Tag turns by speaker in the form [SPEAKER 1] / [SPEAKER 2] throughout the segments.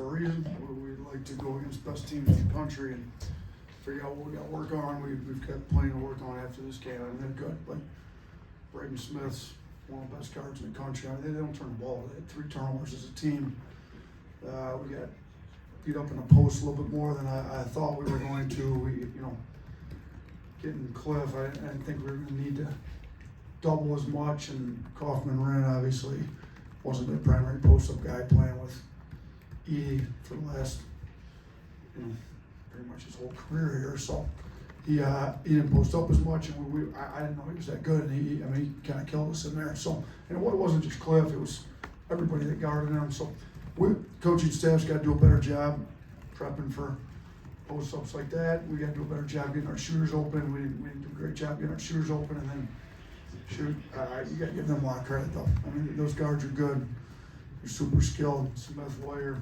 [SPEAKER 1] for a reason. We like to go against the best teams in the country and figure out what we got to work on. We've got plenty to work on after this game. I mean, they're good, but Braden Smith's one of the best guards in the country. I mean, they don't turn the ball. They had 3 turnovers as a team. We got beat up in the post a little bit more than I thought we were going to. We, getting Cliff, I didn't think we were going to need to double as much, and Kaufman-Wren obviously wasn't the primary post-up guy playing with E for the last, pretty much his whole career here. So he didn't post up as much, and I didn't know he was that good. And he kind of killed us in there. So, and it wasn't just Cliff; it was everybody that guarded him. So, coaching staff's got to do a better job prepping for post-ups like that. We got to do a better job getting our shooters open. We didn't do a great job getting our shooters open, and then shoot. You got to give them a lot of credit, though. I mean, those guards are good. They're super skilled. Smith, Lawyer,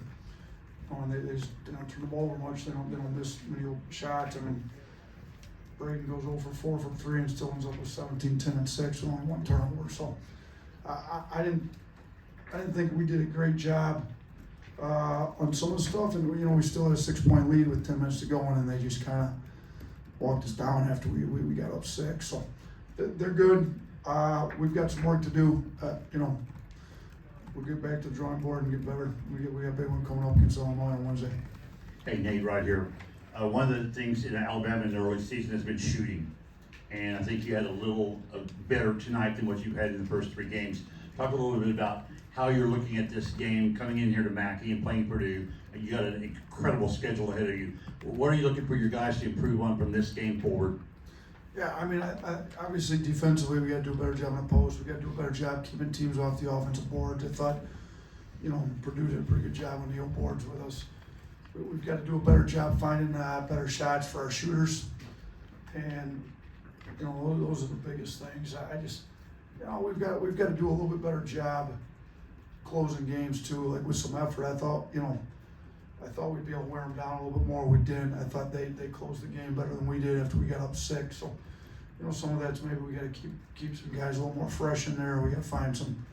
[SPEAKER 1] and they don't turn the ball over much. They don't miss many shots. I mean, Braden goes 0 for 4 from 3 and still ends up with 17, 10, and 6 with only 1 turnover. So I didn't think we did a great job on some of the stuff, and we still had a 6-point lead with 10 minutes to go, and then they just kind of walked us down after we got up 6. So they're good. We've got some work to do. We'll get back to the drawing board and get better. We got a big one coming up against Illinois on Wednesday.
[SPEAKER 2] Hey, Nate, right here. One of the things in Alabama in the early season has been shooting, and I think you had a little better tonight than what you had in the first 3 games. Talk a little bit about how you're looking at this game, coming in here to Mackey and playing Purdue. You got an incredible schedule ahead of you. What are you looking for your guys to improve on from this game forward?
[SPEAKER 1] Yeah, I mean, I obviously defensively we got to do a better job on the post. We got to do a better job keeping teams off the offensive board. I thought, Purdue did a pretty good job on the old boards with us. We've got to do a better job finding better shots for our shooters, and those are the biggest things. I just, we've got to do a little bit better job closing games too, like with some effort. I thought we'd be able to wear them down a little bit more. We didn't. I thought they closed the game better than we did after we got up 6. So, some of that's maybe we got to keep some guys a little more fresh in there. We got to find some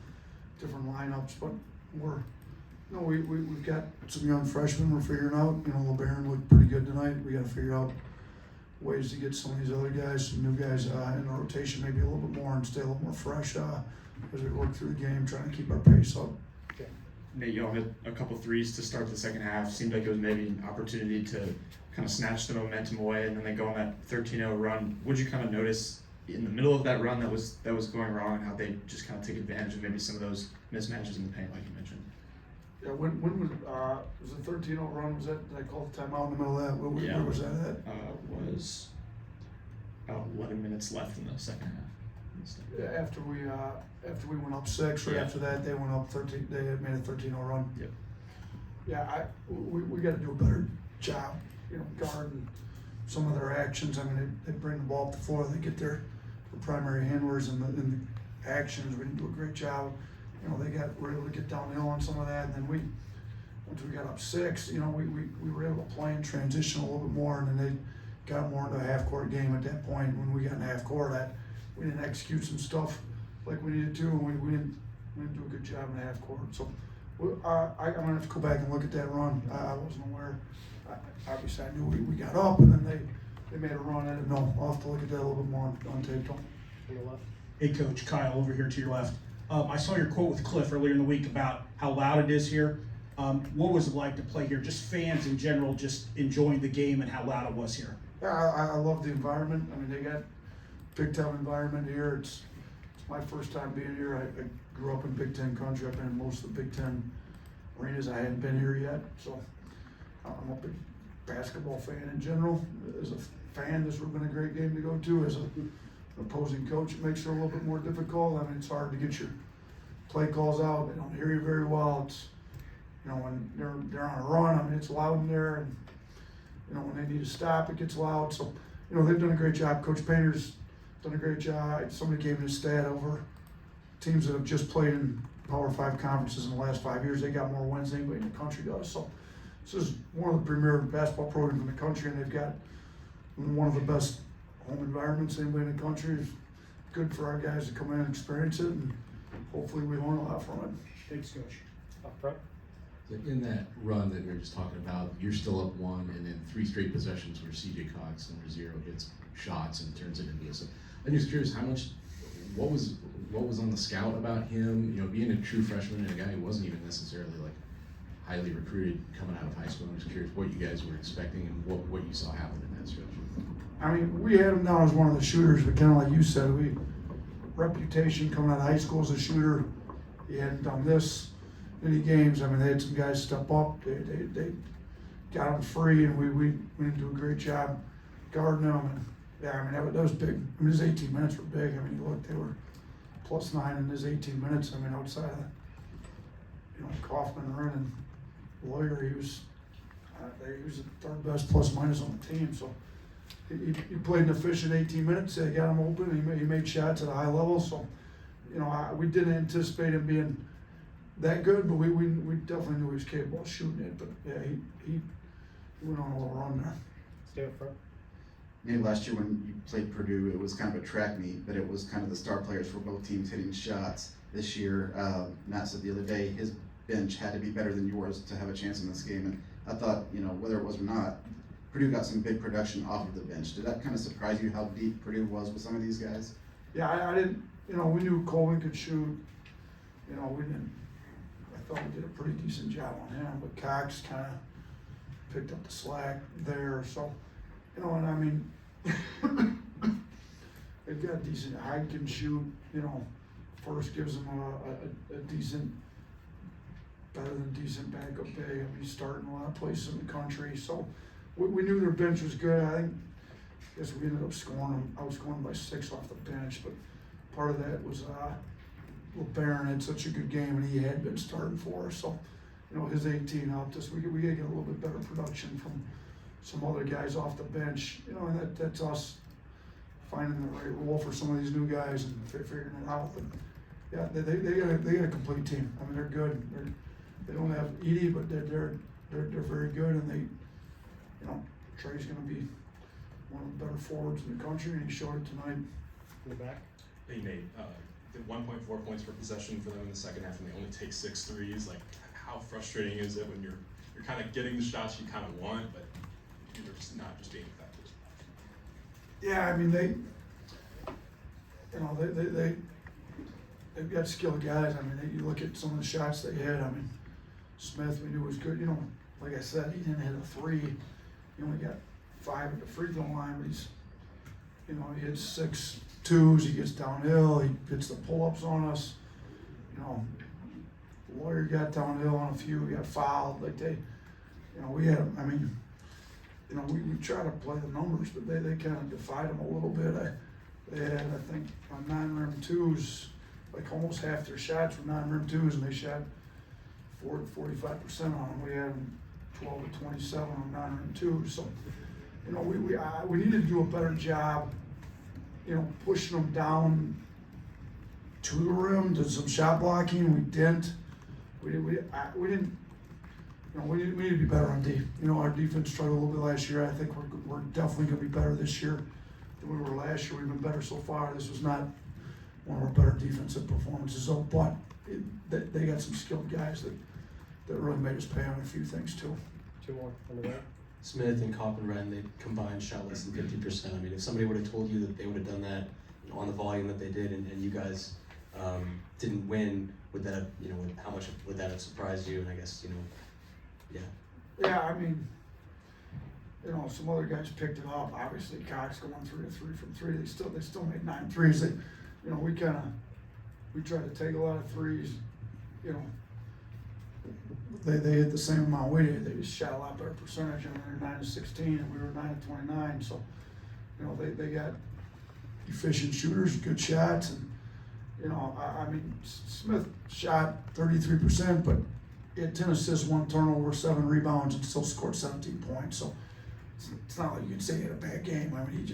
[SPEAKER 1] different lineups, but we've got some young freshmen we're figuring out. LeBaron looked pretty good tonight. We got to figure out ways to get some of these other guys, some new guys in the rotation maybe a little bit more and stay a little more fresh as we work through the game, trying to keep our pace up.
[SPEAKER 3] Nate, you all hit a couple threes to start the second half. Seemed like it was maybe an opportunity to kind of snatch the momentum away, and then they go on that 13-0 run. What did you kind of notice in the middle of that run that was going wrong, and how they just kind of take advantage of maybe some of those mismatches in the paint, like you mentioned?
[SPEAKER 1] Yeah, when was the 13-0 run? Was that, did I call the timeout in the middle of that? Where was that at?
[SPEAKER 3] Was about 11 minutes left in the second half.
[SPEAKER 1] Yeah, after we went up 6, right after that they went up 13. They had made a 13-0 run.
[SPEAKER 3] Yep.
[SPEAKER 1] Yeah, we got to do a better job, guarding some of their actions. I mean, they bring the ball up the floor, they get their primary handlers in the actions. We didn't do a great job. We're able to get downhill on some of that, and then once we got up 6, we were able to play in transition a little bit more, and then they got more into a half-court game at that point. When we got in half-court, we didn't execute some stuff like we needed to, and we didn't do a good job in the half-court. So I'm going to have to go back and look at that run. I wasn't aware. Obviously, I knew we got up, and then they made a run. I didn't know. I'll have to look at that a little bit more on tape.
[SPEAKER 4] On the left.
[SPEAKER 5] Hey, Coach, Kyle over here to your left. I saw your quote with Cliff earlier in the week about how loud it is here. What was it like to play here? Just fans in general, just enjoying the game and how loud it was here.
[SPEAKER 1] Yeah, I love the environment. I mean, they got big time environment here. It's my first time being here. I grew up in Big Ten country. I've been in most of the Big Ten arenas. I hadn't been here yet, so I'm a big basketball fan in general. As a fan, this would have been a great game to go to. As an opposing coach, it makes it a little bit more difficult. I mean, it's hard to get your play calls out. They don't hear you very well. It's when they're on a run, I mean, it's loud in there, and when they need to stop, it gets loud. So they've done a great job. Coach Painter's done a great job. Somebody gave me a stat over teams that have just played in Power 5 conferences in the last 5 years. They got more wins than anybody in the country does. So this is one of the premier basketball programs in the country, and they've got one of the best home environments anybody in the country. It's good for our guys to come in and experience it, and hopefully we learn a lot from it.
[SPEAKER 4] Thanks, Coach. Up front. In that run that we were just talking about, you're still up 1, and then 3 straight possessions where CJ Cox, number 0, hits shots and turns it into this. I'm just curious what was on the scout about him, being a true freshman and a guy who wasn't even necessarily like highly recruited coming out of high school. I'm just curious what you guys were expecting and what you saw happen in that stretch.
[SPEAKER 1] I mean, we had him down as one of the shooters, but kind of like you said, reputation coming out of high school as a shooter. He hadn't done this many games. I mean, they had some guys step up. They got him free, and we didn't do a great job guarding him. And yeah, I mean, that was big. I mean, his 18 minutes were big. I mean, you look, they were +9 in his 18 minutes. I mean, outside of, Kaufman, Wren, and Lawyer, he was the third best ± on the team. So he played an efficient 18 minutes. They got him open. He made shots at a high level. So, we didn't anticipate him being that good, but we definitely knew he was capable of shooting it. But yeah, he went on a little run there.
[SPEAKER 6] Stay up front.
[SPEAKER 7] Maybe last year when you played Purdue, it was kind of a track meet, but it was kind of the star players for both teams hitting shots. This year, Matt said the other day, his bench had to be better than yours to have a chance in this game. And I thought, whether it was or not, Purdue got some big production off of the bench. Did that kind of surprise you how deep Purdue was with some of these guys?
[SPEAKER 1] Yeah, I didn't. We knew Coleman could shoot. We didn't. I thought we did a pretty decent job on him, but Cox kind of picked up the slack there. So, and I mean, they've got decent. Hyde can shoot. First gives them a decent, better than decent backup big. I mean, he's starting a lot of places in the country. So, we knew their bench was good. I guess we ended up outscoring by 6 off the bench, but part of that was LeBaron had such a good game, and he had been starting for us. So, his 18 helped us. We got to get a little bit better production from some other guys off the bench. And that's us finding the right role for some of these new guys and figuring it out. But yeah, they got a complete team. I mean, they're good. They don't have Edie, but they're very good, and they. Trey's going to be one of the better forwards in the country, and he showed it tonight.
[SPEAKER 6] In the back.
[SPEAKER 8] Hey Nate, did 1.4 points per possession for them in the second half, and they only take 6 threes. Like, how frustrating is it when you're kind of getting the shots you kind of want, but you're just not being effective?
[SPEAKER 1] Yeah, I mean they've got skilled guys. I mean, you look at some of the shots they hit. I mean, Smith we knew was good. Like I said, he didn't hit a 3. He only got 5 at the free throw line, but he's, he hits 6 twos. He gets downhill. He gets the pull-ups on us. The Lawyer got downhill on a few. He got fouled. Like we had. I mean, we try to play the numbers, but they kind of defied them a little bit. They had, I think, on 9 rim twos, like almost half their shots were 9 rim twos, and they shot 45% on them. We had 12 to 27 on 9 rim twos. So, we need to do a better job, pushing them down to the rim, did some shot blocking. We didn't. We didn't. We need to be better on D. Our defense struggled a little bit last year. I think we're definitely going to be better this year than we were last year. We've been better so far. This was not one of our better defensive performances, but they got some skilled guys that really made us pay on a few things too.
[SPEAKER 6] 2 more on the right.
[SPEAKER 9] Smith and Kaufman Wren, they combined shot less than 50%. I mean, if somebody would have told you that they would have done that on the volume that they did, and you guys didn't win, would that, how much would that have surprised you? And I guess, yeah. Yeah,
[SPEAKER 1] I mean, some other guys picked it up. Obviously, Cox going 3 to 3 from 3. They still made 9 threes. We tried to take a lot of threes. They hit the same amount we did. They just shot a lot better percentage. I mean, they're 9 to 16, and we were 9 to 29. So, they got efficient shooters, good shots, and I mean, Smith shot 33%, but he had 10 assists, 1 turnover, 7 rebounds, and still scored 17 points. So it's not like you can say he had a bad game. I mean,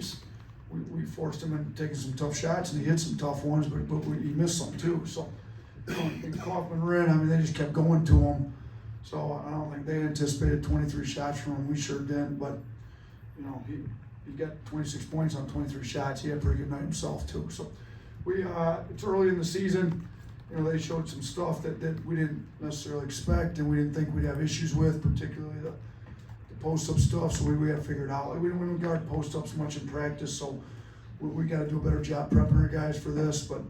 [SPEAKER 1] we forced him into taking some tough shots, and he hit some tough ones, but he missed some too. So, and Kaufman Wren, I mean, they just kept going to him. So I don't think they anticipated 23 shots from him. We sure didn't, but he got 26 points on 23 shots. He had a pretty good night himself too. So it's early in the season. you know, they showed some stuff that we didn't necessarily expect and we didn't think we'd have issues with, particularly the post-up stuff, so we got to figure it out. Like, we don't guard post-ups much in practice, so we got to do a better job prepping our guys for this, but,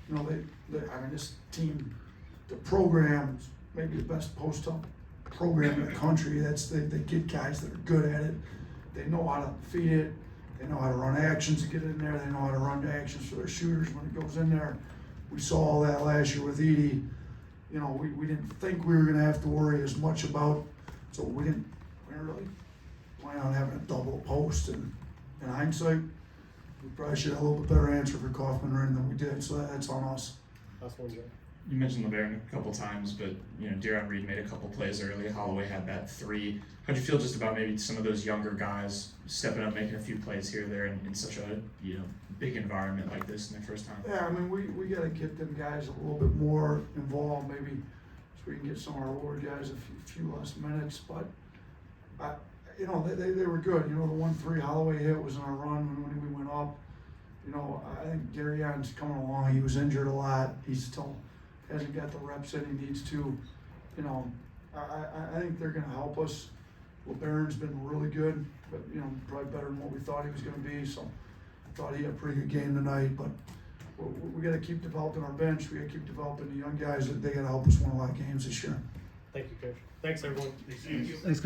[SPEAKER 1] you know, I mean, this team, the program is maybe the best post-up program in the country. They get guys that are good at it. They know how to feed it. They know how to run actions to get in there. They know how to run actions for their shooters when it goes in there. We saw all that last year with Edie. You know, we didn't think we were going to have to worry as much about, so we didn't really plan on having a double post. And in hindsight, we probably should have a little bit better answer for Kaufman than we did, so that's on us.
[SPEAKER 6] Last one, Joe.
[SPEAKER 3] You mentioned LeBaron a couple times, but you know, De'Aaron Reed made a couple plays early. Holloway had that 3. How'd you feel just about maybe some of those younger guys stepping up, making a few plays here or there in such a big environment like this in their first time?
[SPEAKER 1] Yeah, I mean, we got to get them guys a little bit more involved, maybe, so we can get some of our older guys a few less minutes. But you know, they were good. You know, the 1-3 Holloway hit was on a run when we went up. You know, I think Gary Allen's coming along. He was injured a lot. He still hasn't got the reps that he needs to. You know, I think they're going to help us. LeBaron's been really good, but, you know, probably better than what we thought he was going to be. So I thought he had a pretty good game tonight. But we got to keep developing our bench. We got to keep developing the young guys. They got to help us win a lot of games this year.
[SPEAKER 6] Thank you, Coach. Thanks, everyone.
[SPEAKER 10] Thanks, Coach.